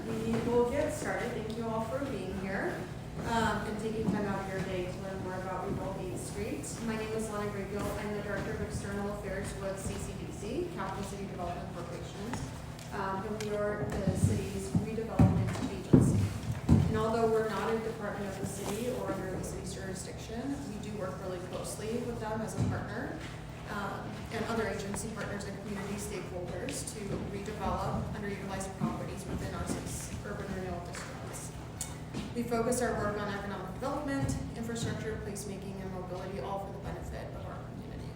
We will get started. Thank you all for being here and taking time out of your day to learn more about Rebuild 8th Street. My name is Lana Grayfield. I'm the Director of External Affairs with CCDC, Capital City Development Corporation, and we are the city's redevelopment agency. And although we're not a department of the city or under the city's jurisdiction, we do work really closely with them as a partner. And other agency partners and community stakeholders to redevelop underutilized properties within our city's urban renewal districts. We focus our work on economic development, infrastructure, placemaking, and mobility, all for the benefit of our community.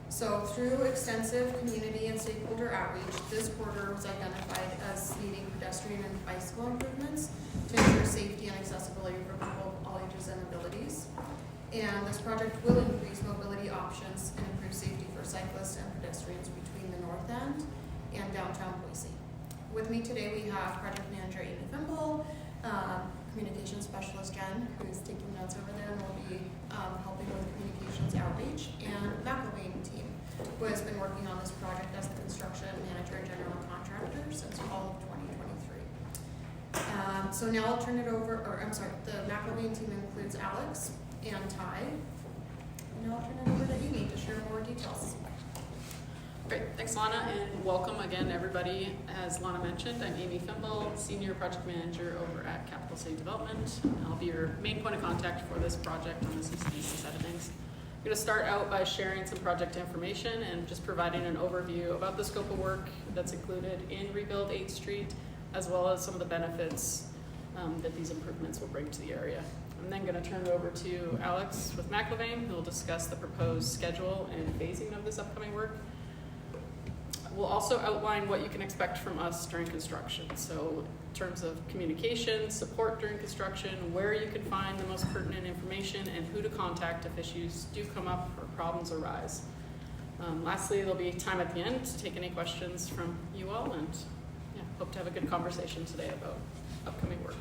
So through extensive community and stakeholder outreach, this quarter was identified as needing pedestrian and bicycle improvements to ensure safety and accessibility for people of all ages and abilities. And this project will increase mobility options and improve safety for cyclists and pedestrians between the north end and downtown Boise. With me today we have project manager Amy Fimble, communications specialist Jen, who's taking notes over there and will be helping with communications outreach, and McElwain team, who has been working on this project as the construction manager and general contractor since fall of 2023. So now I'll turn it over, the McElwain team includes Alex and Ty. And I'll turn it over to Amy to share more details. Great, thanks Lana, and welcome again everybody. As Lana mentioned, I'm Amy Fimble, Senior Project Manager over at Capital City Development. I'll be your main point of contact for this project on the CCDC side of things. I'm going to start out by sharing some project information and just providing an overview about the scope of work that's included in Rebuild 8th Street, as well as some of the benefits that these improvements will bring to the area. I'm then going to turn it over to Alex with McElwain, who will discuss the proposed schedule and phasing of this upcoming work. We'll also outline what you can expect from us during construction. So in terms of communication, support during construction, where you can find the most pertinent information, and who to contact if issues do come up or problems arise. Lastly, there'll be time at the end to take any questions from you all, and hope to have a good conversation today about upcoming work.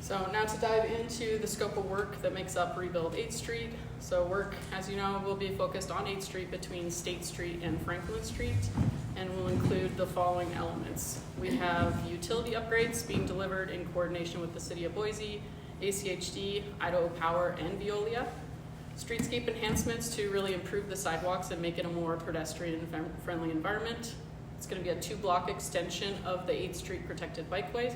So now to dive into the scope of work that makes up Rebuild 8th Street. So work, as you know, will be focused on 8th Street between State Street and Franklin Street, and will include the following elements. We have utility upgrades being delivered in coordination with the City of Boise, ACHD, Idaho Power, and Veolia. Streetscape enhancements to really improve the sidewalks and make it a more pedestrian-friendly environment. It's going to be a 2-block extension of the 8th Street protected bikeway.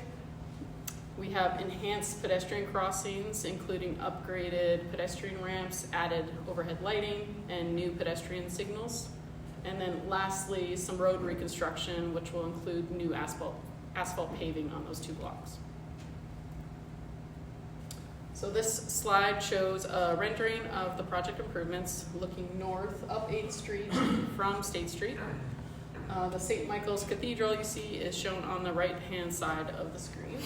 We have enhanced pedestrian crossings, including upgraded pedestrian ramps, added overhead lighting, and new pedestrian signals. And then lastly, some road reconstruction, which will include new asphalt paving on those 2 blocks. So this slide shows a rendering of the project improvements looking north up 8th Street from State Street. The St. Michael's Cathedral you see is shown on the right-hand side of the screen.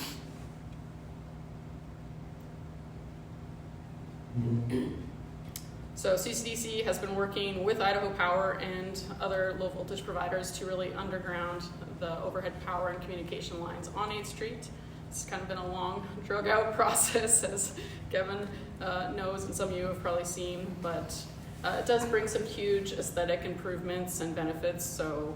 So CCDC has been working with Idaho Power and other low voltage providers to really underground the overhead power and communication lines on 8th Street. It's kind of been a long, drug out process, as Kevin knows and some of you have probably seen, but it does bring some huge aesthetic improvements and benefits. So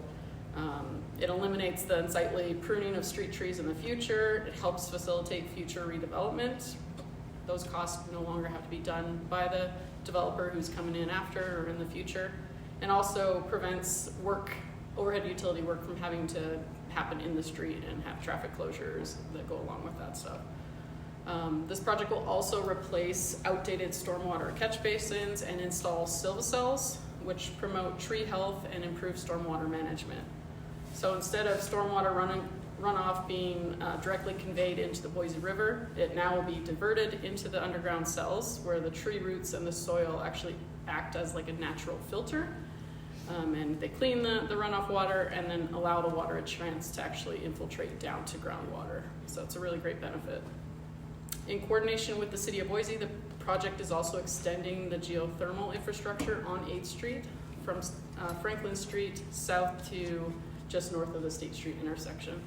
it eliminates the unsightly pruning of street trees in the future. It helps facilitate future redevelopment. Those costs no longer have to be done by the developer who's coming in after or in the future, and also prevents overhead utility work from having to happen in the street and have traffic closures that go along with that stuff. This project will also replace outdated stormwater catch basins and install silvacells, which promote tree health and improve stormwater management. So instead of stormwater runoff being directly conveyed into the Boise River, it now will be diverted into the underground cells where the tree roots and the soil actually act as like a natural filter. And they clean the runoff water and then allow the water it chance to actually infiltrate down to groundwater. So it's a really great benefit. In coordination with the City of Boise, the project is also extending the geothermal infrastructure on 8th Street from Franklin Street south to just north of the State Street intersection.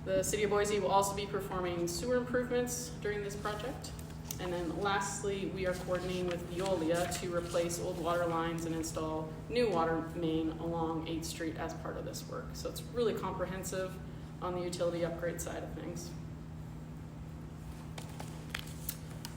The City of Boise will also be performing sewer improvements during this project. And then lastly, we are coordinating with Veolia to replace old water lines and install new water main along 8th Street as part of this work. So it's really comprehensive. on the utility upgrade side of things.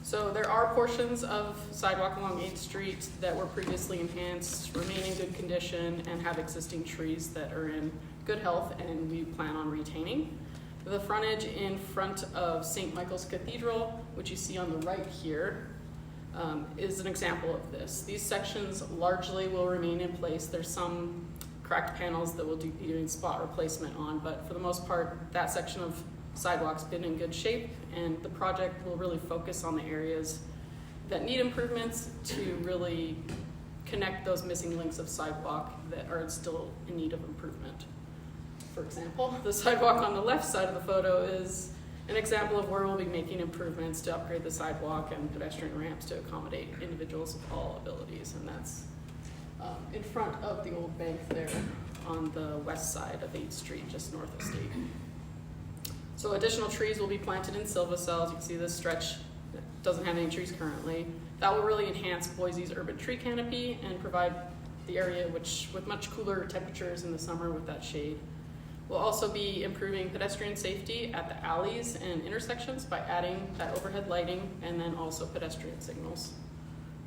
So there are portions of sidewalk along 8th Street that were previously enhanced, remain in good condition, and have existing trees that are in good health and we plan on retaining. The frontage in front of St. Michael's Cathedral, which you see on the right here, is an example of this. These sections largely will remain in place. There's some cracked panels that we'll be doing spot replacement on, but for the most part, that section of sidewalk's been in good shape, and the project will really focus on the areas that need improvements to really connect those missing links of sidewalk that are still in need of improvement. For example, the sidewalk on the left side of the photo is an example of where we'll be making improvements to upgrade the sidewalk and pedestrian ramps to accommodate individuals with all abilities, and that's in front of the old bank there on the west side of 8th Street, just north of State. So additional trees will be planted in Silvacell. As you can see, this stretch doesn't have any trees currently. That will really enhance Boise's urban tree canopy and provide the area with much cooler temperatures in the summer with that shade. We'll also be improving pedestrian safety at the alleys and intersections by adding that overhead lighting and then also pedestrian signals.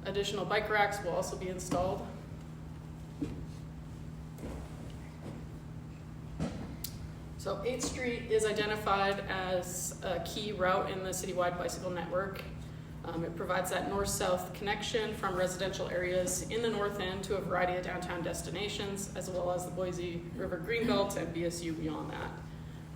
Additional bike racks will also be installed. So 8th Street is identified as a key route in the citywide bicycle network. It provides that north-south connection from residential areas in the north end to a variety of downtown destinations, as well as the Boise River Greenbelt and BSU beyond that.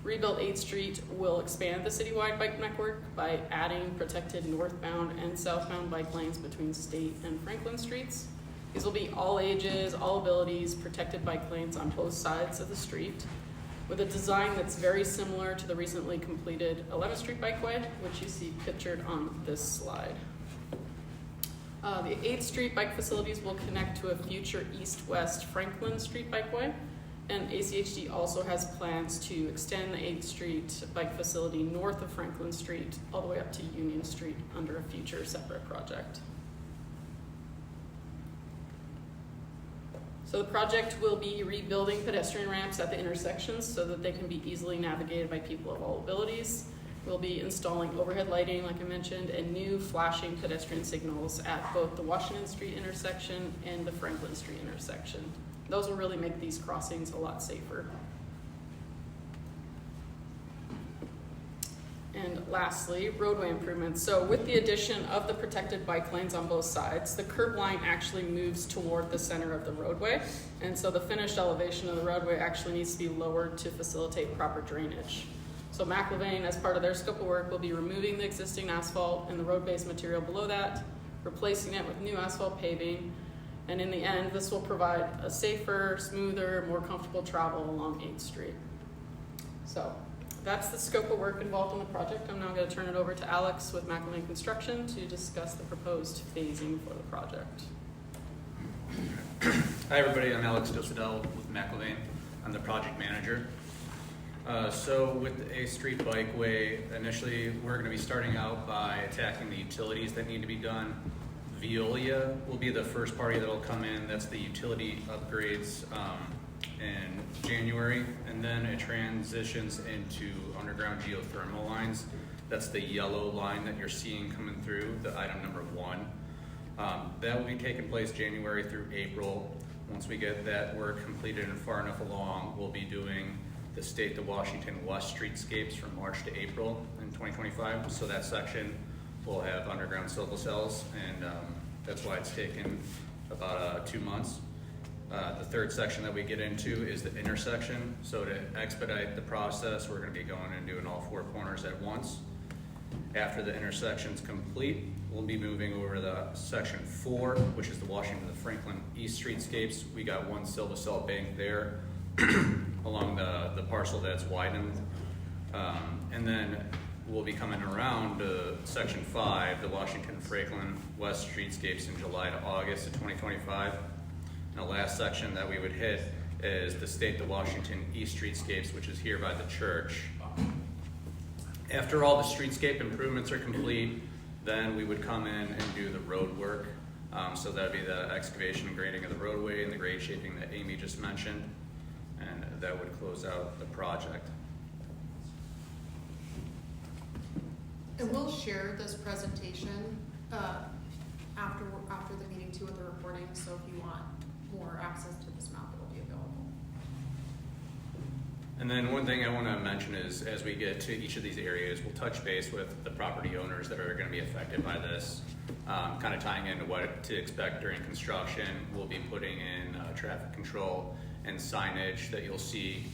Rebuilt 8th Street will expand the citywide bike network by adding protected northbound and southbound bike lanes between State and Franklin Streets. These will be all ages, all abilities, protected bike lanes on both sides of the street, with a design that's very similar to the recently completed 11th Street Bikeway, which you see pictured on this slide. The 8th Street bike facilities will connect to a future east-west Franklin Street Bikeway, and ACHD also has plans to extend the 8th Street bike facility north of Franklin Street all the way up to Union Street under a future separate project. So the project will be rebuilding pedestrian ramps at the intersections so that they can be easily navigated by people of all abilities. We'll be installing overhead lighting, like I mentioned, and new flashing pedestrian signals at both the Washington Street intersection and the Franklin Street intersection. Those will really make these crossings a lot safer. And lastly, roadway improvements. So with the addition of the protected bike lanes on both sides, the curb line actually moves toward the center of the roadway. And so the finished elevation of the roadway actually needs to be lowered to facilitate proper drainage. So McIlvain, as part of their scope of work, will be removing the existing asphalt and the road-based material below that, replacing it with new asphalt paving. And in the end, this will provide a safer, smoother, more comfortable travel along 8th Street. So that's the scope of work involved in the project. I'm now going to turn it over to Alex with McIlvain Construction to discuss the proposed phasing for the project. Hi everybody, I'm Alex Dosadel with McIlvain. I'm the project manager. So with the 8th Street Bikeway, initially we're going to be starting out by attacking the utilities that need to be done. Veolia will be the first party that will come in. That's the utility upgrades in January, and then it transitions into underground geothermal lines. That's the yellow line that you're seeing coming through, the item number 1. That will be taking place January through April. Once we get that work completed and far enough along, we'll be doing the State to Washington West streetscapes from March to April in 2025. So that section will have underground Silvacell, and that's why it's taken about 2 months. The third section that we get into is the intersection. So to expedite the process, we're going to be going and doing all 4 corners at once. After the intersection's complete, we'll be moving over to section 4, which is the Washington to Franklin East streetscapes. We got 1 Silvacell bank there along the parcel that's widened. And then we'll be coming around to section 5, the Washington Franklin West streetscapes in July to August of 2025. And the last section that we would hit is the State to Washington East streetscapes, which is here by the church. After all the streetscape improvements are complete, then we would come in and do the road work. So that would be the excavation and grading of the roadway and the grade shaping that Amy just mentioned, and that would close out the project. share this presentation after the meeting too with the recording, so if you want more access to this map, it'll be available. And then one thing I want to mention is, as we get to each of these areas, we'll touch base with the property owners that are going to be affected by this, kind of tying into what to expect during construction. We'll be putting in traffic control and signage that you'll see.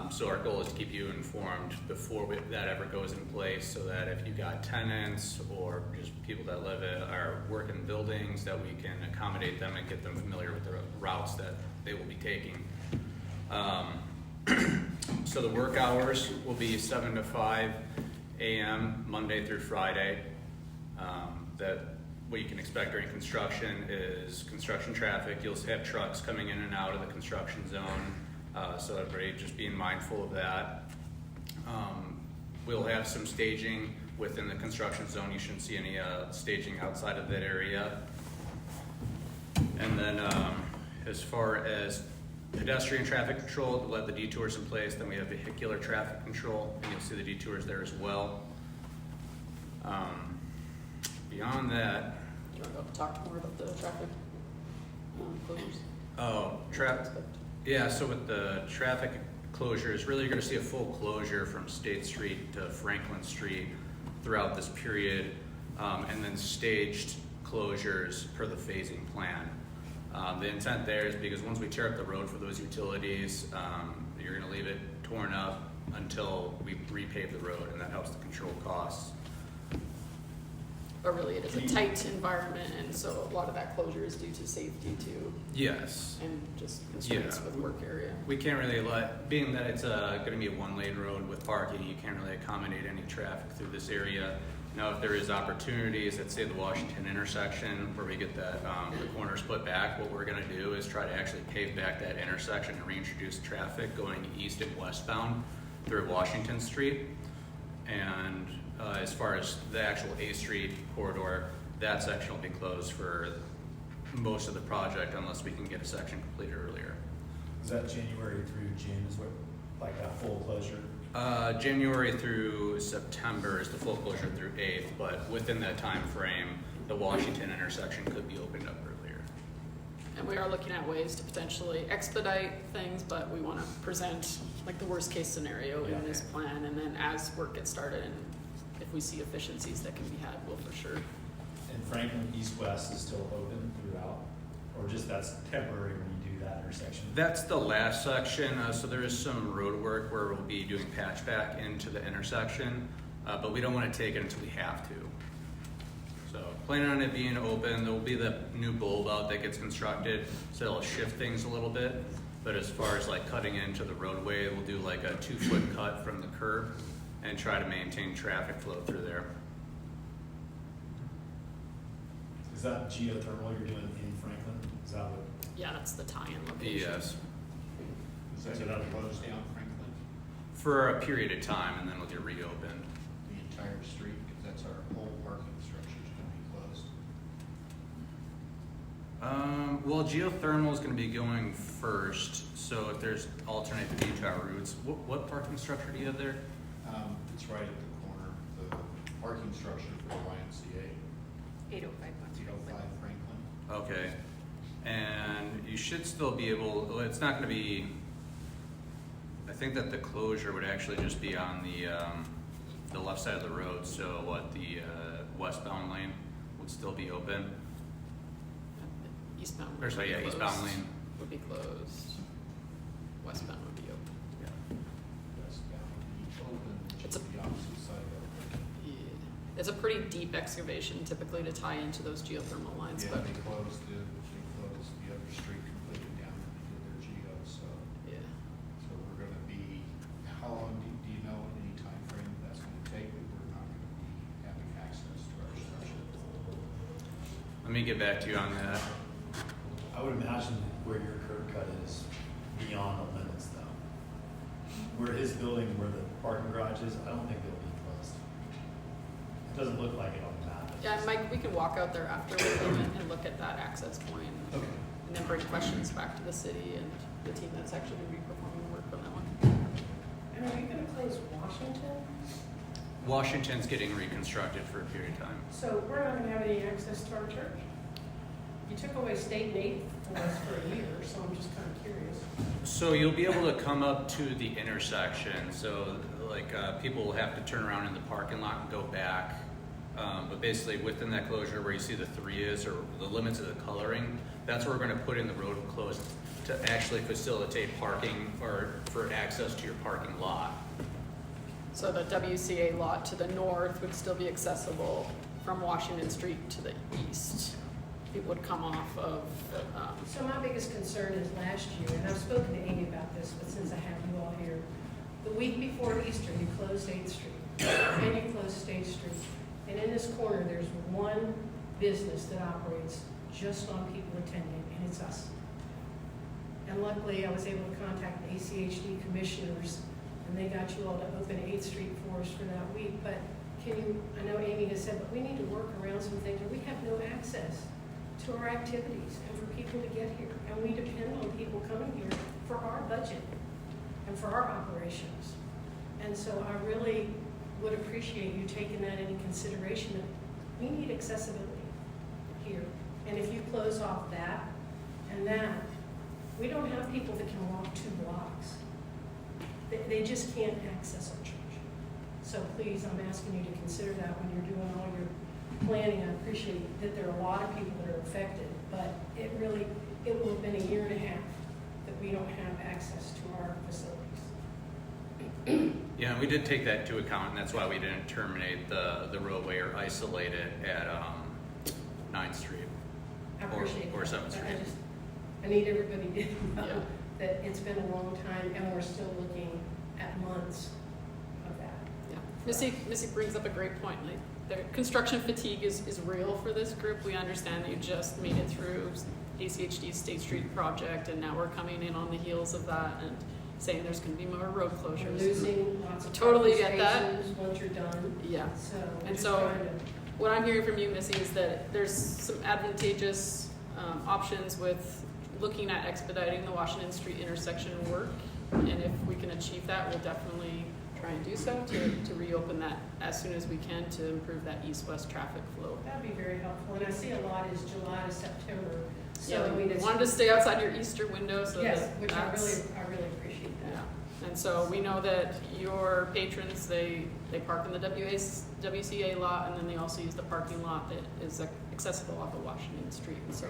So our goal is to keep you informed before that ever goes in place, so that if you got tenants or just people that live or work in buildings, that we can accommodate them and get them familiar with the routes that they will be taking. So the work hours will be 7 to 5 a.m. Monday through Friday. What you can expect during construction is construction traffic. You'll have trucks coming in and out of the construction zone, so everybody just being mindful of that. We'll have some staging within the construction zone. You shouldn't see any staging outside of that area. And then as far as pedestrian traffic control, we'll have the detours in place. Then we have vehicular traffic control, and you'll see the detours there as well. Beyond that, Do you want to talk more about the traffic closures? Yeah, so with the traffic closures, really you're going to see a full closure from State Street to Franklin Street throughout this period, and then staged closures per the phasing plan. The intent there is because once we tear up the road for those utilities, you're going to leave it torn up until we repave the road, and that helps to control costs. But really, it is a tight environment, and so a lot of that closure is due to safety too, Yes. and just constraints with work area. We can't really being that it's going to be a one-lane road with parking, you can't really accommodate any traffic through this area. Now, if there is opportunities at, say, the Washington intersection where we get that the corner split back, what we're going to do is try to actually pave back that intersection and reintroduce traffic going east and westbound through Washington Street. And as far as the actual A Street corridor, that section will be closed for most of the project unless we can get a section completed earlier. Is that January through June is what, like that full closure? January through September is the full closure through 8th, but within that time frame, the Washington intersection could be opened up earlier. And we are looking at ways to potentially expedite things, but we want to present like the worst case scenario in this plan, and then as work gets started, and if we see efficiencies that can be had, we'll for sure. And Franklin East-West is still open throughout? Or just that's temporary when you do that intersection? That's the last section, so there is some road work where we'll be doing patchback into the intersection, but we don't want to take it until we have to. So planning on it being open, there will be the new bulb out that gets constructed, so it'll shift things a little bit. But as far as like cutting into the roadway, we'll do like a 2-foot cut from the curb and try to maintain traffic flow through there. Is that geothermal you're doing in Franklin? Is that what? Yeah, that's the tie-in location. Yes, Is that gonna close down Franklin, for a period of time, and then we'll get reopened. the entire street, because that's our whole parking structure is gonna be closed? Well, geothermal is going to be going first, so if there's alternate detour routes, what parking structure do you have there? It's right at the corner, the parking structure for the YMCA, 805 Franklin. Okay, and you should still be able, well, it's not going to be, I think that the closure would actually just be on the left side of the road, so what, the westbound lane would still be open? Eastbound. Or sorry, yeah, eastbound lane. Would be closed. Westbound would be open. Westbound, each open, which It's is the opposite side of Yeah. It's a pretty deep excavation typically to tie into those geothermal it. lines, Yeah, but they closed the other street completely down when they did their geo, so we're gonna be, how long do you know any time frame that's gonna take? We're not gonna be having access to our structure. Let me get back to you on that. I would imagine where your curb cut is beyond the limits though. Where his building, where the parking garage is, I don't think they'll be closed. It doesn't look like it on the map. yeah, Mike, we can walk out there after and look at that access point, Okay. and then bring questions back to the city and the team that's actually going to be performing work on that one. And are you gonna close Washington? Washington's getting reconstructed for a period of time. So we're not gonna have any access to our church? You took away state and aid for us for a year, so I'm just kind of curious. So you'll be able to come up to the intersection, so like people will have to turn around in the parking lot and go back. But basically within that closure where you see the 3 is, or the limits of the coloring, that's where we're gonna put in the road closed to actually facilitate parking or for access to your parking lot. So the WCA lot to the north would still be accessible from Washington Street to the east. People would come off of, So my biggest concern is last year, and I've spoken to Amy about this, but since I have you all here, the week before Easter, you closed 8th Street, and you closed State Street. And in this corner, there's one business that operates just on people attending, and it's us. And luckily, I was able to contact the ACHD commissioners, and they got you all to open 8th Street for us for that week. But can you, I know Amy has said, but we need to work around some things, or we have no access to our activities and for people to get here. And we depend on people coming here for our budget and for our operations. And so I really would appreciate you taking that into consideration, that we need accessibility here. And if you close off that and that, we don't have people that can walk 2 blocks. They just can't access our church. So please, I'm asking you to consider that when you're doing all your planning. I appreciate that there are a lot of people that are affected, but it will have been a year and a half that we don't have access to our facilities. Yeah, and we did take that into account, and that's why we didn't terminate the roadway or isolate it at 9th Street. I appreciate or that. 7th But Street. I need everybody to know Yeah. that it's been a long time, and we're still looking at months of that. yeah. Missy brings up a great point. Like, the construction fatigue is real for this group. We understand that you just made it through ACHD's State Street project, and now we're coming in on the heels of that and saying there's going to be more road We're closures. losing lots of Totally parking get that. spaces once you're done, Yeah. so we're And just so- trying to. What I'm hearing from you, Missy, is that there's some advantageous options with looking at expediting the Washington Street intersection work. And if we can achieve that, we'll definitely try and do so to reopen that as soon as we can to improve that east-west traffic flow. That'd be very helpful, and I see a lot is July to September, so Yeah, I mean, we it's. wanted to stay outside your Easter window so Yes, that which I that's. really appreciate that. Yeah, and so we know that your patrons, they park in the WCA lot, and then they also use the parking lot that is accessible off of Washington Street. And so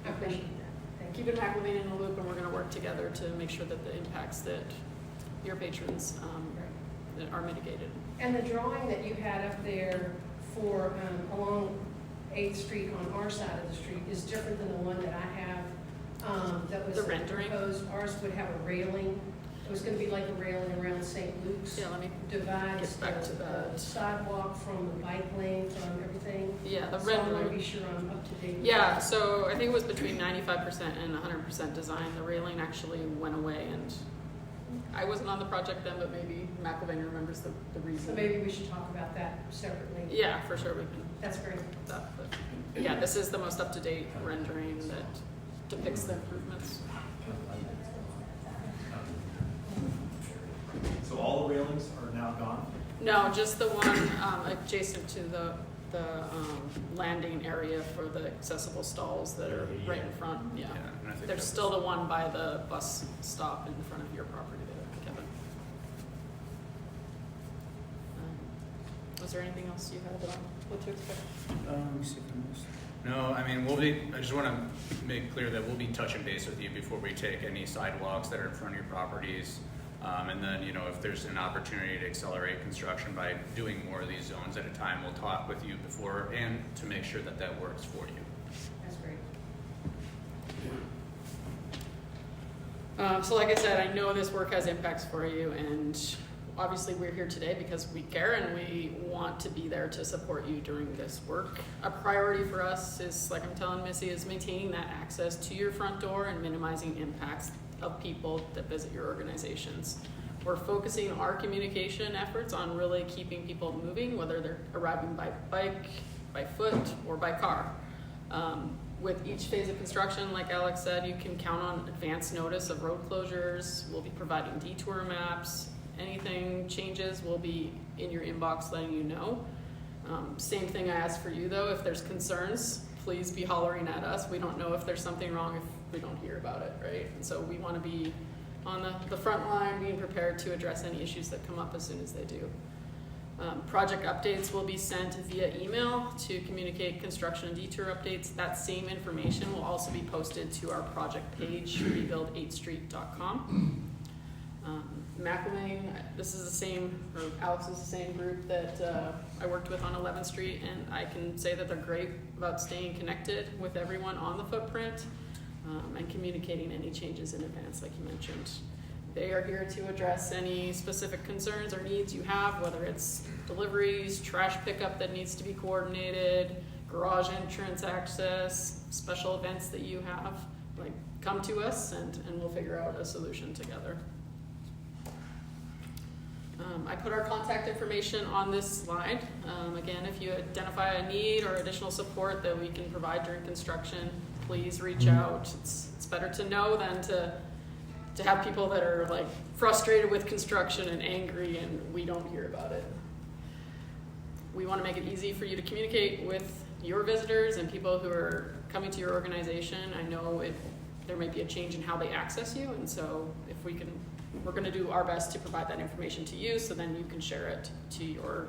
I appreciate that, thank you. keeping McElvain in the loop, and we're gonna work together to make sure that the impacts that your patrons that are mitigated. And the drawing that you had up there for, along 8th Street on our side of the street is different than the one that I have, that was The rendering? proposed. Ours would have a railing. It was gonna be like a railing around St. Luke's. Yeah, let me, Divides Get back to the that. sidewalk from the bike lane, from everything. yeah, the So I wanna rendering. be sure I'm up to date. with Yeah, that. so I think it was between 95% and 100% design. The railing actually went away, and I wasn't on the project then, but maybe McElvain remembers the reason. So maybe we should talk about that separately. Yeah, for sure we can That's great. do that. But yeah, this is the most up-to-date rendering that depicts the improvements. So all the railings are now gone? No, just the one adjacent to the landing area for the accessible stalls that are right in front. Yeah, Yeah, and I think there's that still was- the one by the bus stop in front of your property there, Kevin. Was there anything else you had on what to expect? Let me see if I missed. No, I mean, I just want to make clear that we'll be touching base with you before we take any sidewalks that are in front of your properties. And then, if there's an opportunity to accelerate construction by doing more of these zones at a time, we'll talk with you before and to make sure that that works for you. That's great. So like I said, I know this work has impacts for you, and obviously we're here today because we care and we want to be there to support you during this work. A priority for us is, like I'm telling Missy, is maintaining that access to your front door and minimizing impacts of people that visit your organizations. We're focusing our communication efforts on really keeping people moving, whether they're arriving by bike, by foot, or by car. With each phase of construction, like Alex said, you can count on advance notice of road closures. We'll be providing detour maps, anything changes, we'll be in your inbox letting you know. Same thing I ask for you though, if there's concerns, please be hollering at us. We don't know if there's something wrong if we don't hear about it, right? And so we want to be on the front line, being prepared to address any issues that come up as soon as they do. Project updates will be sent via email to communicate construction and detour updates. That same information will also be posted to our project page, rebuild8thstreet.com. McElwain, this is the same, or Alex is the same group that I worked with on 11th Street, and I can say that they're great about staying connected with everyone on the footprint and communicating any changes in advance, like you mentioned. They are here to address any specific concerns or needs you have, whether it's deliveries, trash pickup that needs to be coordinated, garage entrance access, special events that you have. Like, come to us and we'll figure out a solution together. I put our contact information on this slide. Again, if you identify a need or additional support that we can provide during construction, please reach out. It's better to know than to have people that are like frustrated with construction and angry and we don't hear about it. We want to make it easy for you to communicate with your visitors and people who are coming to your organization. I know there may be a change in how they access you, and so if we can, we're going to do our best to provide that information to you so then you can share it to your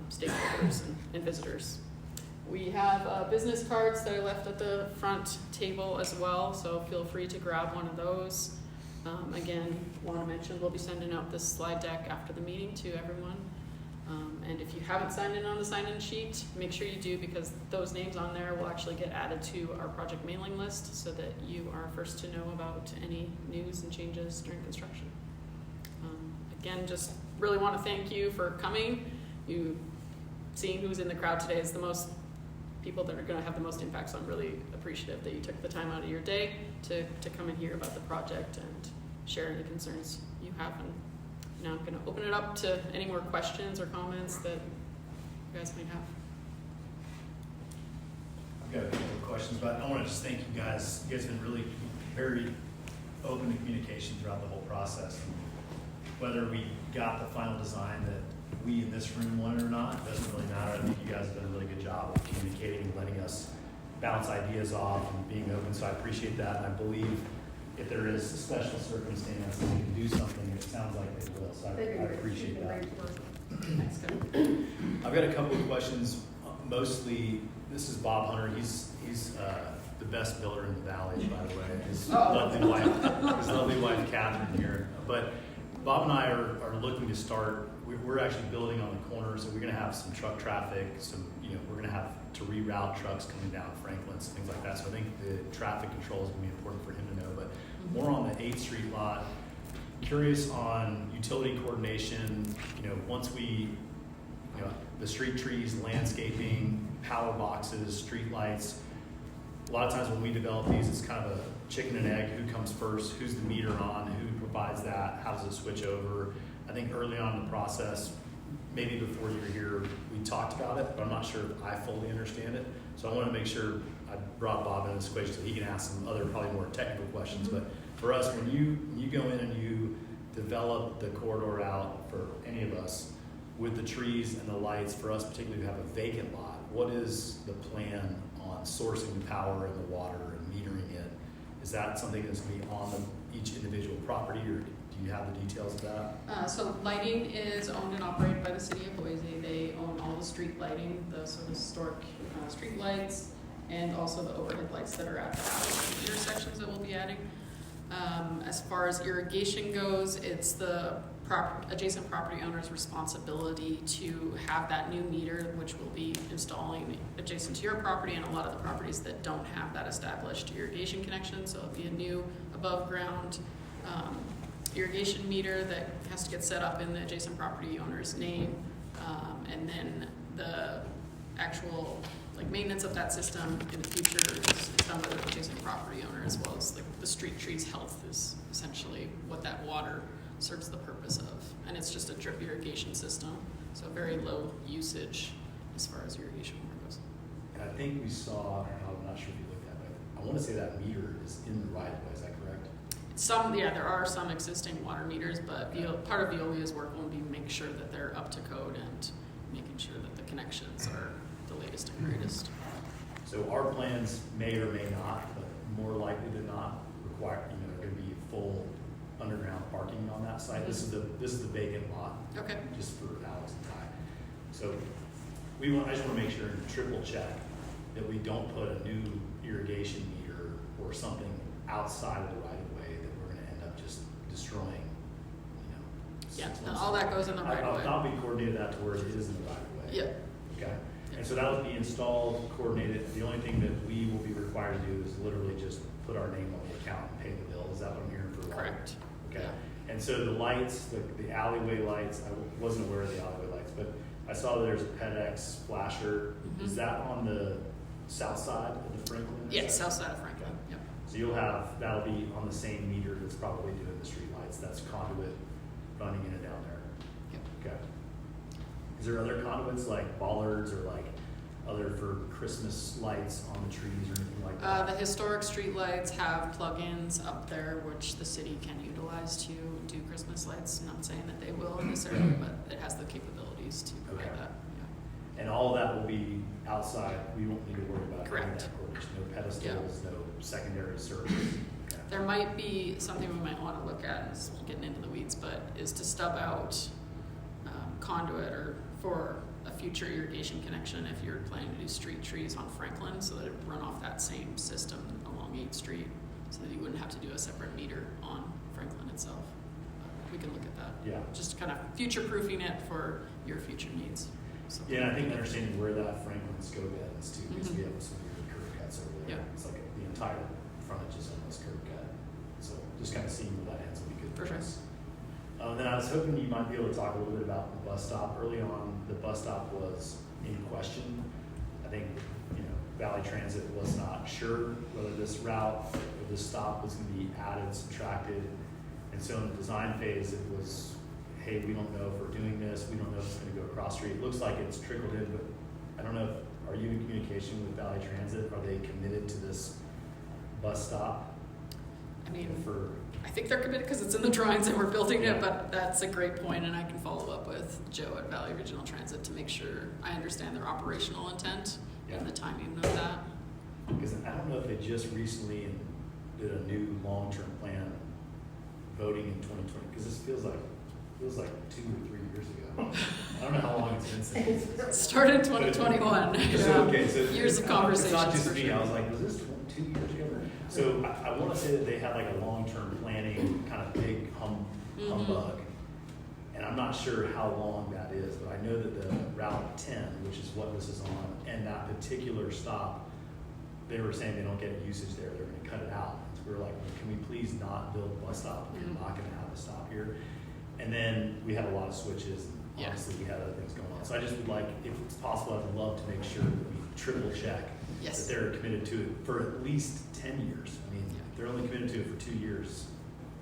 stakeholders and visitors. We have business cards that are left at the front table as well, so feel free to grab one of those. Again, want to mention we'll be sending out this slide deck after the meeting to everyone. And if you haven't signed in on the sign-in sheet, make sure you do, because those names on there will actually get added to our project mailing list so that you are first to know about any news and changes during construction. Again, just really want to thank you for coming. You seeing who's in the crowd today is the most people that are going to have the most impact, so I'm really appreciative that you took the time out of your day to come and hear about the project and share any concerns you have. And now I'm going to open it up to any more questions or comments that you guys might have. I've got a couple of questions, but I want to just thank you guys. You guys have been really very open to communication throughout the whole process. And whether we got the final design that we in this room wanted or not, doesn't really matter. I think you guys have done a really good job of communicating and letting us bounce ideas off and being open, so I appreciate that. And I believe if there is a special circumstance that we can do something, it sounds like they will, so I appreciate that. Thanks, good. I've got a couple of questions. Mostly, this is Bob Hunter. He's the best builder in the valley, by the way. His lovely wife Catherine here. But Bob and I are looking to start. We're actually building on the corner, so we're going to have some truck traffic. We're going to have to reroute trucks coming down Franklin's, things like that. So I think the traffic control is going to be important for him to know. But more on the 8th Street lot. Curious on utility coordination. Once we, the street trees, landscaping, power boxes, street lights. A lot of times when we develop these, it's kind of a chicken and egg. Who comes first? Who's the meter on? Who provides that? How does it switch over? I think early on in the process, maybe before you were here, we talked about it, but I'm not sure if I fully understand it. So I want to make sure I brought Bob in this equation so he can ask some other, probably more technical questions. But for us, when you go in and you develop the corridor out for any of us with the trees and the lights, for us particularly who have a vacant lot, what is the plan on sourcing the power and the water and metering it? Is that something that's going to be on each individual property, or do you have the details of that? So lighting is owned and operated by the city of Boise. They own all the street lighting, the sort of historic street lights, and also the overhead lights that are at the intersections that we'll be adding. As far as irrigation goes, it's the adjacent property owner's responsibility to have that new meter, which we'll be installing adjacent to your property and a lot of the properties that don't have that established irrigation connection. So it'll be a new above ground irrigation meter that has to get set up in the adjacent property owner's name, and then the actual maintenance of that system in the future is done by the adjacent property owner, as well as the street trees health is essentially what that water serves the purpose of. And it's just a drip irrigation system, so very low usage as far as irrigation water goes. And I think we saw, I'm not sure if you looked at it, I want to say that meter is in the right of way, is that correct? It's there are some existing water meters, but part of Veolia's work will be make sure that they're up to code and making sure that the connections are the latest and greatest. So our plans may or may not, but more likely than not, require, going to be full underground parking on that site. This is the vacant lot, Okay. just for Alex and Ty. So I just want to make sure and triple check that we don't put a new irrigation meter or something outside of the right of way that we're going to end up just destroying, Yeah, 6 and months. all that goes in the right of way. I'll be coordinated that to where it is in the right of way. Yep. Okay, and so that would be installed, coordinated. The only thing that we will be required to do is literally just put our name on the account and pay the bill. Is that what I'm hearing for water? Correct. Okay, Yeah. and so the lights, the alleyway lights, I wasn't aware of the alleyway lights, but I saw that there's a PEDX flasher. Mhm. Is that on the south side of the Franklin? Yeah, south side of Franklin. Yep. So that'll be on the same meter that's probably doing the street lights. That's conduit running in and down there. Yep. Okay. Is there other conduits like bollards or like other for Christmas lights on the trees or anything like that? The historic streetlights have plugins up there, which the city can utilize to do Christmas lights. Not saying that they will in this area, but it has the capabilities to provide Okay. that. And all of that will be outside. We won't need to worry about any of Correct. that coordination. No pedestals, no secondary service. Okay. There might be something we might want to look at, and this is getting into the weeds, but is to stub out conduit or for a future irrigation connection if you're planning to do street trees on Franklin, so that it run off that same system along 8th Street, so that you wouldn't have to do a separate meter on Franklin itself. We can look at that. Yeah. Just kind of future-proofing it for your future needs. So- Yeah, and I think understanding where that Franklin scope ends too, because Mhm. we have some weird curb cuts over there. Yeah. It's like the entire frontage is almost curb cut. So just kind of seeing where that ends will be good. For sure. us. Then I was hoping you might be able to talk a little bit about the bus stop. Early on, the bus stop was in question. I think, Valley Transit was not sure whether this route or this stop was going to be added, subtracted. And so in the design phase, it was, hey, we don't know if we're doing this. We don't know if it's going to go across street. It looks like it's trickled in, but I don't know are you in communication with Valley Transit? Are they committed to this bus stop I mean, for? I think they're committed because it's in the drawings and we're building Yeah. it, but that's a great point, and I can follow up with Joe at Valley Regional Transit to make sure I understand their operational intent Yeah. and the timing of that. Because I don't know if they just recently did a new long-term plan voting in 2020, because this feels like 2 or 3 years ago. I don't know how long it's been since. It started in 2021. So, okay, so Years of it's not conversations just for me. sure. I was like, was this 2 years ago? So I want to say that they had like a long-term planning kind of big humbug. And I'm not sure how long that is, but I know that the Route 10, which is what this is on, and that particular stop, they were saying they don't get usage there. They're going to cut it out. So we were like, can we please not build a bus stop if you're not going to have a stop here? And then we had a lot of switches. And Yeah. obviously, we had other things going on. So I just would like, if it's possible, I'd love to make sure that we triple check Yes. that they're committed to it for at least 10 years. I mean, Yeah. if they're only committed to it for 2 years,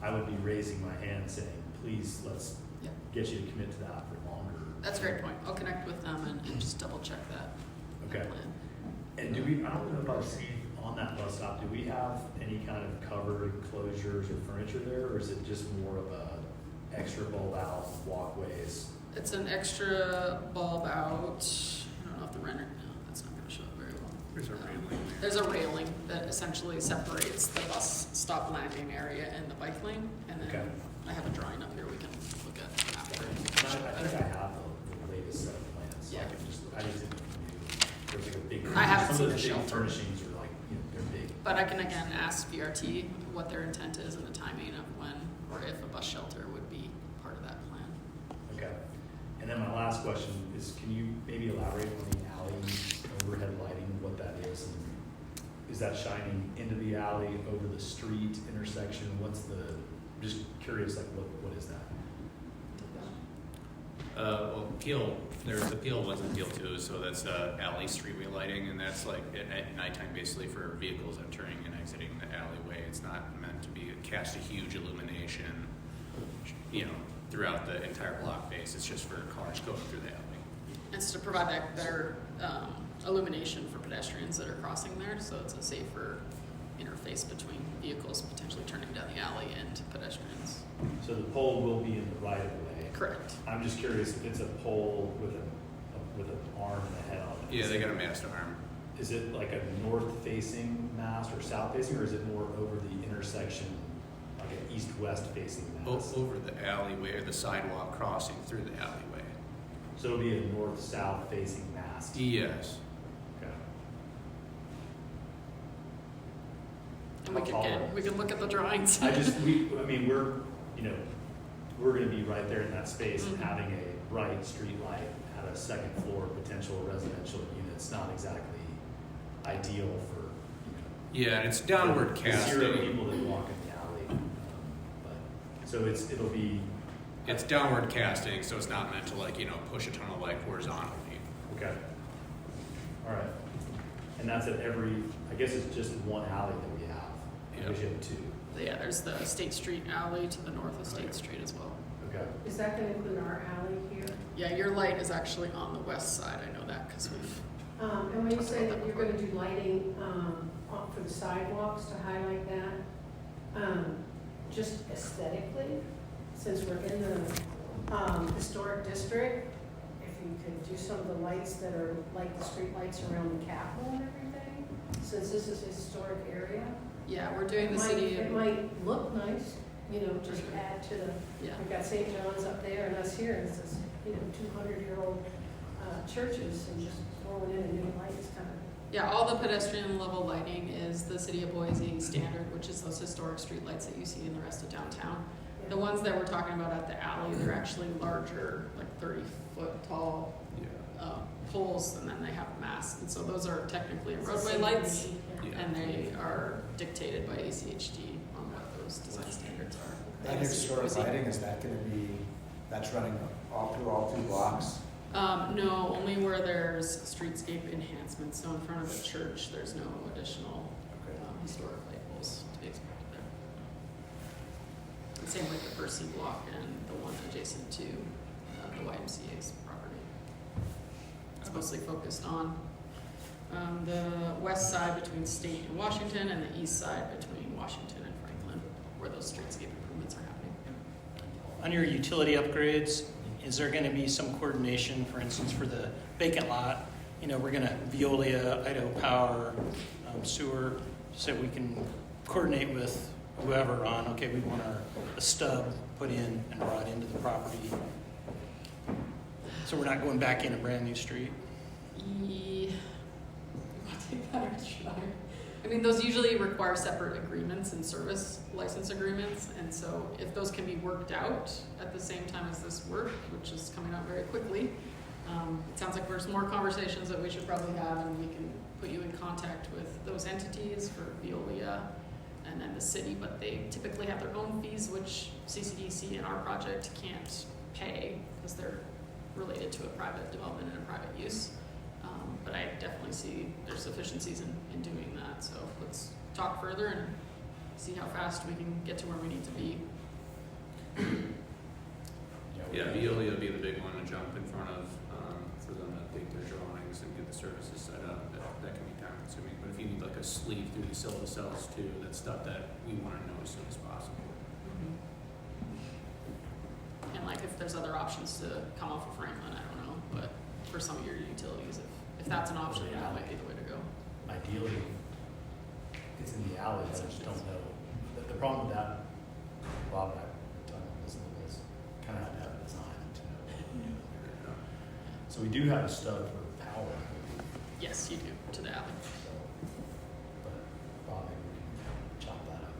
I would be raising my hand saying, please, let's Yeah. get you to commit to that for longer. That's a great point. I'll connect with them and just double check that Okay. plan. And I don't know if I've seen on that bus stop, do we have any kind of covered enclosures or furniture there, or is it just more of a extra bulb out walkways? It's an extra bulb out. I don't know if the render, no, that's not going to show up very well. There's a railing there. There's a railing that essentially separates the bus stop landing area and the bike lane. And then Okay. I have a drawing up here we can look at after. I think I have the latest set of plans, so Yeah. I just didn't know if there's like a big. I haven't some of seen those the big shelter. furnishings are like, they're big. But I can again ask VRT what their intent is and the timing of when or if a bus shelter would be part of that plan. Okay. And then my last question is, can you maybe elaborate on the alley overhead lighting, what that is? And is that shining into the alley, over the street intersection? Just curious, like what is that? Well, there's Peel 1 and Peel 2, so that's alley streetway lighting, and that's like at nighttime basically for vehicles entering and exiting the alleyway. It's not meant to be cast a huge illumination, throughout the entire block face. It's just for cars going through the alley. It's to provide that better illumination for pedestrians that are crossing there, so it's a safer interface between vehicles potentially turning down the alley and pedestrians. So the pole will be in the right of way. Correct. I'm just curious if it's a pole with with an arm and a head on it. Yeah, they got a mast arm. Is it like a north-facing mast or south-facing, or is it more over the intersection, like an east-west facing mast? Over the alleyway or the sidewalk crossing through the alleyway. So it'll be a north-south facing mast? Yes. Okay. And we can look at the drawings. I mean, we're gonna be right there in that space, and Mhm. having a bright street light at a second floor potential residential unit's not exactly ideal for, Yeah, and it's downward the zero casting. people that walk in the alley. But, so it'll be, It's downward casting, so it's not meant to push a ton of light horizontally. okay. All right. And that's at I guess it's just one alley that we have. Yeah. We should have two. Yeah, there's the State Street alley to the north of State Okay. Street as well. Okay. Is that gonna include our alley here? Yeah, your light is actually on the west side. I know that because we've, And when you say that you're gonna do lighting, for the sidewalks to highlight that, just aesthetically, since we're in the, historic district, if you could do some of the lights that are like the street lights around the Capitol and everything, since this is a historic area. yeah, we're doing the It city. might look nice, just add to the, Yeah. we've got St. John's up there and us here, and it's this, 200-year-old churches, and just throwing in a new light is kind of. Yeah, all the pedestrian level lighting is the City of Boise standard, which is those historic street lights that you see in the rest of downtown. The ones that we're talking about at the alley, they're actually larger, like 30-foot tall Yeah. poles, and then they have masts. And so those are technically It's a roadway safety lights, issue, yeah. and they are dictated by ACHD on what those design standards are. That historic lighting, is that gonna be, that's running all two blocks? No, only where there's streetscape enhancements. So in front of the church, there's no additional Okay. historic light poles to be expected there. And same with the Percy block and the one adjacent to the YMCA's property. It's mostly focused on the west side between State and Washington, and the east side between Washington and Franklin, where those streetscape improvements are happening. On your utility upgrades, is there going to be some coordination, for instance, for the vacant lot? We're going to Veolia, Idaho Power, sewer, so we can coordinate with whoever on, okay, we want a stub put in and brought into the property. So we're not going back in a brand new street? You want to take that or should I? I mean, those usually require separate agreements and service license agreements, and so if those can be worked out at the same time as this work, which is coming out very quickly, it sounds like there's more conversations that we should probably have, and we can put you in contact with those entities for Veolia and then the city, but they typically have their own fees, which CCDC and our project can't pay because they're related to a private development and a private use. But I definitely see there's efficiencies in doing that. So let's talk further and see how fast we can get to where we need to be. Yeah, Veolia will be the big one to jump in front of for them to take their drawings and get the services set up. That can be time consuming. But if you need like a sleeve through the silica cells too, that's stuff that we want to know as soon as possible. And like if there's other options to come off of Franklin, I don't know. But for some of your utilities, if that's an option, that might be the way to go. Ideally, it's in the alley, I just don't know. The problem with that, Bob and I were talking about this a little bit, is kind of have to have a design to know. So we do have a stub for power, Yes, you do, to the alley. so, but Bob, maybe we can chop that up.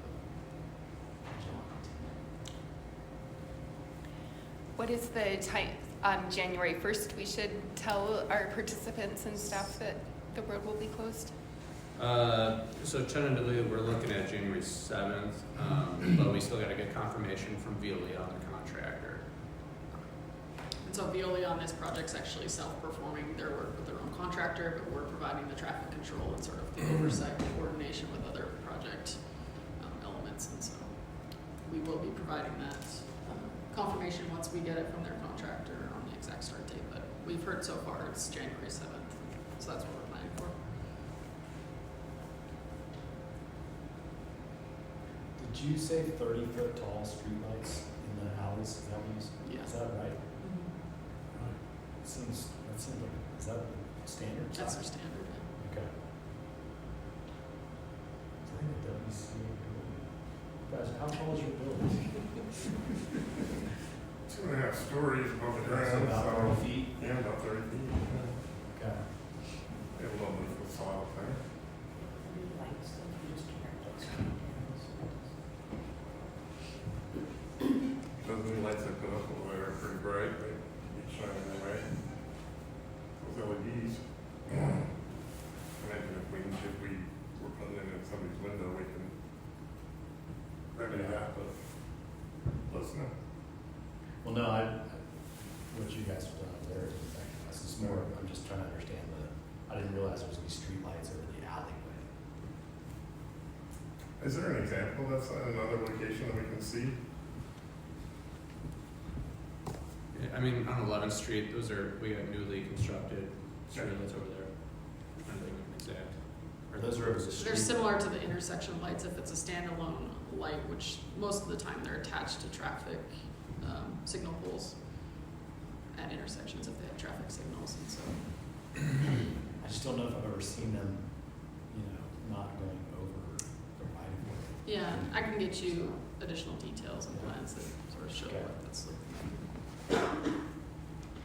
John. What is the time, on January 1st, we should tell our participants and staff that the road will be closed? So tentatively, we're looking at January 7th, but we still got to get confirmation from Veolia on the contractor. And so Veolia on this project's actually self-performing their work with their own contractor, but we're providing the traffic control and sort of the oversight and coordination with other project elements. And so we will be providing that confirmation once we get it from their contractor on the exact start date. But we've heard so far it's January 7th, so that's what we're planning for. Did you say 30-foot tall streetlights in the alleys? Is that what you said? Yeah. Is that right? Right. That seems like, is that standard? That's our size? standard. Okay. I think the WCA building. Guys, how tall is your building? 2.5 stories above the That's ground. about so- 30 feet? Yeah, about 30 feet. Okay. They have a little bit of soil up there. Those new lights they put up over there are pretty bright. They keep shining away. Those LEDs. Imagine if we were putting it in somebody's window, we can remedy that, but listen. Well, no, what you guys have done up there is effective. This is more, I'm just trying to understand I didn't realize there was gonna be streetlights over the alleyway. Is there an example that's another location that we can see? Yeah, I mean, on 11th Street, we got newly constructed streetlights over there. I'm trying to think of an exact. Or those are over the street? They're similar to the intersection lights if it's a standalone light, which most of the time they're attached to traffic signal poles at intersections if they have traffic signals, and so. I just don't know if I've ever seen them, not going over the right of way. Yeah, I can get you additional details and plans that sort of show Okay. what that's looking like.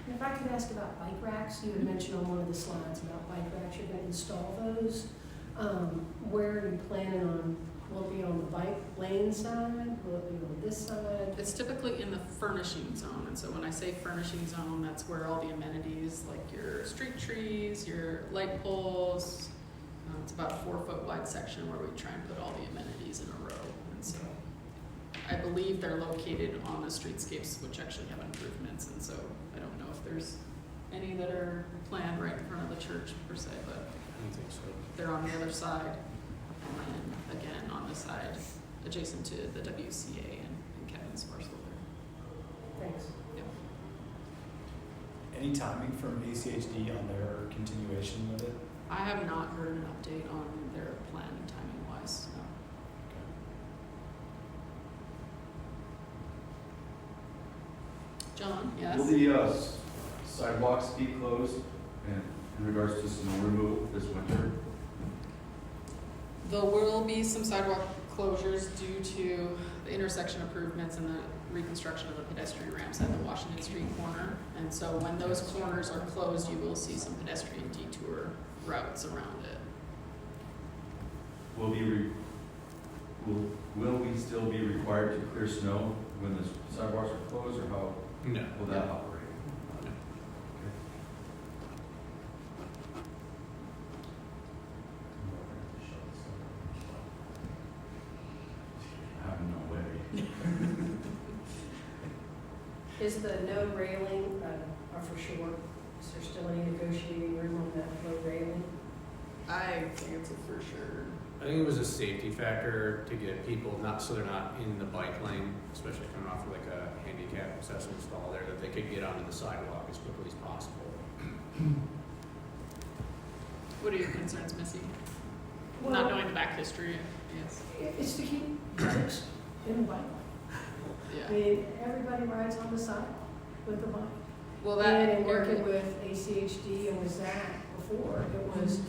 And if I could ask about bike racks, you had mentioned on one of the slides about bike racks, you're gonna install those. Where are you planning on, will it be on the bike lane side, will it be on this side? It's typically in the furnishing zone, and so when I say furnishing zone, that's where all the amenities, like your street trees, your light poles, it's about a 4-foot wide section where we try and put all the amenities in a row, and so I believe they're located on the streetscapes, which actually have improvements, and so I don't know if there's any that are planned right in front of the church per se, but I don't think so. they're on the other side, and then again on the side adjacent to the WCA and Kevin's parcel there. Thanks. Yep. Any timing from ACHD on their continuation of it? I have not heard an update on their plan timing wise. No. John, yes? Will the sidewalks be closed in regards to snow removal this winter? There will be some sidewalk closures due to the intersection improvements and the reconstruction of the pedestrian ramps at the Washington Street corner. And so when those corners are closed, you will see some pedestrian detour routes around it. Will we still be required to clear snow when the sidewalks are closed, or how No. will that operate? No. I have no way. Is the no railing, or for sure, is there still any negotiating room on that no railing? I think it's a for sure. I think it was a safety factor to get people so they're not in the bike lane, especially coming off of like a handicap accessible stall there, that they could get onto the sidewalk as quickly as possible. What are your concerns, Missy? Well- Not knowing the back history, yes. It's to keep bikes in the bike lane. Yeah. I mean, everybody rides on the sidewalk with the bike. Well, that And in working area- with ACHD and with Zach before, it was,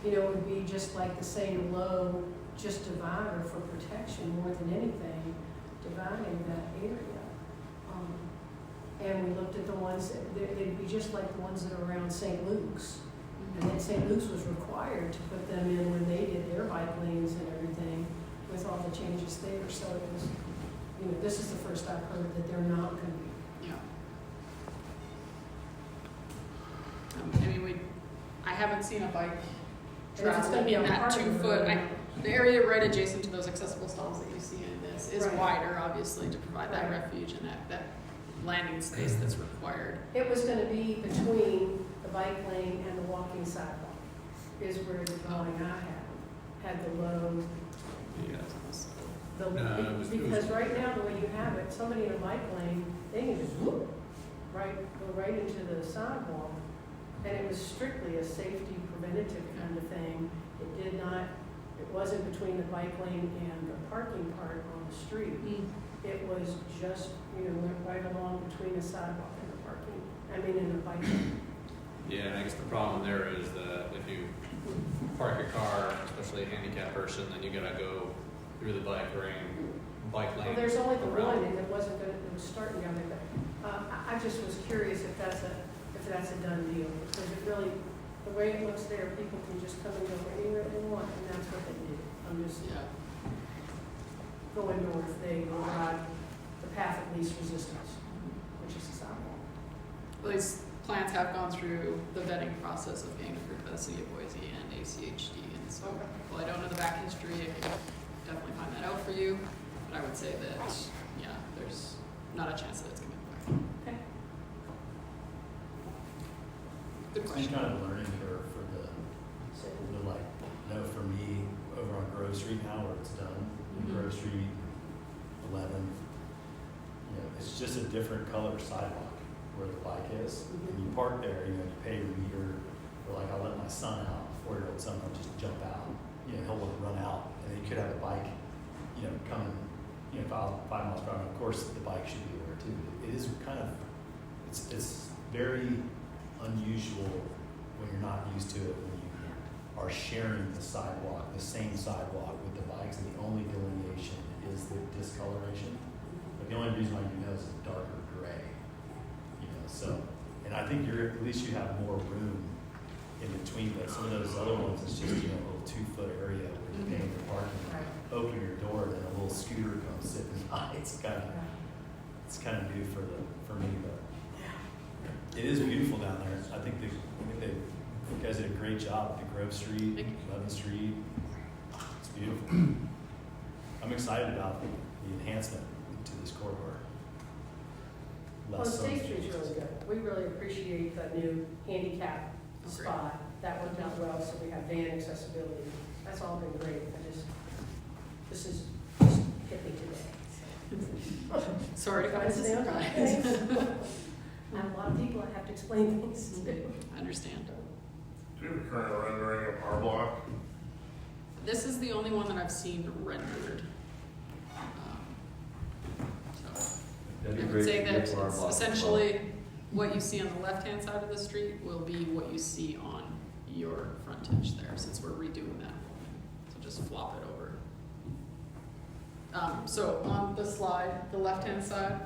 it would be just like the same low, just divider for protection more than anything, dividing that area. And we looked at the ones, they'd be just like the ones that are around St. Luke's. And then St. Luke's was required to put them in when they did their bike lanes and everything with all the changes there. So it was, this is the first I've heard that they're not going to be. Yeah. I mean, I haven't seen a bike And if it's travel gonna be in on that part of 2 the foot. road. The area right adjacent to those accessible stalls that you see in this is Right. wider, obviously, to provide that Right. refuge and that landing space that's required. It was gonna be between the bike lane and the walking sidewalk, is where the drawing I had the low, Yeah. the, it was- because right now, the way you have it, somebody in a bike lane, they can just whoop, go right into the sidewalk. And it was strictly a safety preventative kind of thing. It did not It wasn't between the bike lane and the parking part on the street. It was just, went right along between the sidewalk and the parking, and the bike lane. Yeah, and I guess the problem there is that if you park your car, especially a handicapped person, then you gotta go through the bike lane. Well, there's only the around. one, and it was starting down there, but I just was curious if that's a done deal, because it really, the way it looks there, people can just come and go anywhere they want, and that's what they do. I'm just going north, they will ride the path of least resistance, which is the sidewalk. Well, these plans have gone through the vetting process of being approved by the city of Boise and ACHD, and so, while I don't know the back history, I can definitely find that out for you, but I would say that, there's not a chance that it's coming back. Okay. Good It's question. kind of learning curve for the for me, over on Grove Street now where it's done, Grove Street, 11, it's just a different color sidewalk where the bike is. And you park there, you pay your meter, or I'll let my son out, 4-year-old son, I'll just jump out, he'll run out, and then you could have a bike, coming, 5 miles per hour. Of course, the bike should be there too. It is kind of, it's very unusual when you're not used to it, when you are sharing the sidewalk, the same sidewalk with the bikes, and the only delineation is the discoloration. But the only reason why you know is it's darker gray, so, and I think at least you have more room in between, but some of those other ones, it's just, a little 2-foot area where you're paying for parking. Open your door, then a little scooter comes sitting by. It's kind of new for me, but it is beautiful down there. I think you guys did a great job with the Grove Street, 11th Street. It's beautiful. I'm excited about the enhancement to this corridor. Well, State Street's really good. We really appreciate the new handicap spot. That worked out well, so we have van accessibility. That's all been great. This is just hit me today. Sorry to come as a surprise. I have a lot of people I have to explain things to. I understand. Do you have a current rendering of our block? This is the only one that I've seen rendered. So That'd be I would great say to that get to our it's block as well. essentially what you see on the left-hand side of the street will be what you see on your frontage there, since we're redoing that. So just flop it over. So on the slide, the left-hand side,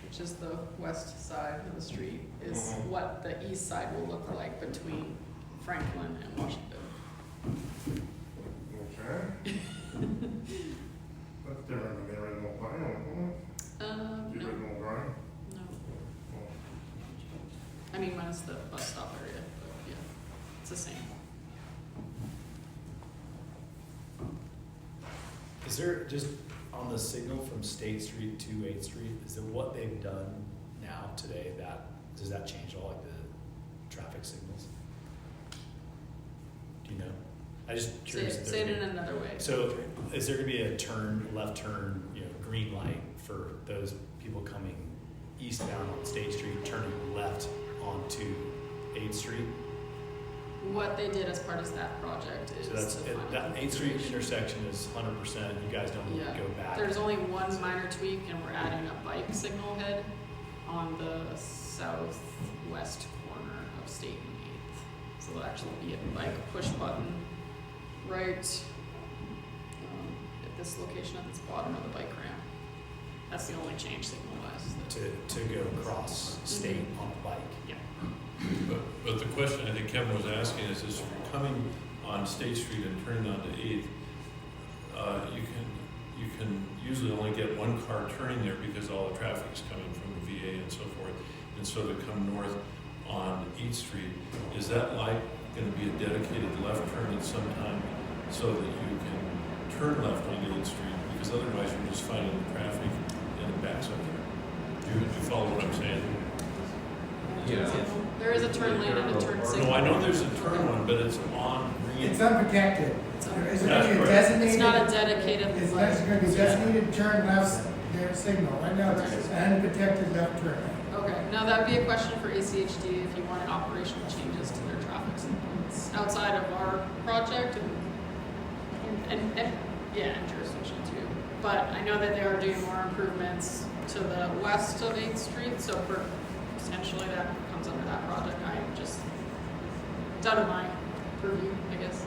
which is the west side of the street, is what the east side will look like between Franklin and Washington. Okay. That's different than the original plan, isn't it? The No, original drawing? no. I mean, minus the bus stop area, but yeah, it's the same. Is there, just on the signal from State Street to 8th Street, is there what they've done now today, does that change all the traffic signals? Do you know? I just curious. Say it in another way. So is there gonna be a left turn, green light for those people coming eastbound on State Street, turning left onto 8th Street? What they did as part of that project is So that's, to find that out 8th Street configuration. intersection is 100%, you guys don't Yeah. go back. There's only one minor tweak, and we're adding a bike signal head on the southwest corner of State and 8th. So there'll actually be a bike push button right at this location at this bottom of the bike ramp. That's the only change signal-wise. To go across state on a bike. Yeah. But the question I think Kevin was asking is if you're coming on State Street and turning onto 8th, you can usually only get one car turning there because all the traffic is coming from the VA and so forth. And so to come north on 8th Street, is that light going to be a dedicated left turn at some time so that you can turn left on 8th Street? Because otherwise you're just finding the traffic and it backs up there. Do you follow what I'm saying? Yeah. There is a turn lane and a turn signal. No, I know there's a turn one, but it's on green. It's unprotected. There isn't That's any correct. designated. It's not a dedicated It's light. not going to be designated turn left there signal. Right now, it's an unprotected left turn. Okay, now that would be a question for ACHD if you wanted operational changes to their traffic signals outside of our project. And and jurisdiction too. But I know that they are doing more improvements to the west of 8th Street, so for potentially that comes under that project. I just, it's out of my purview, I guess.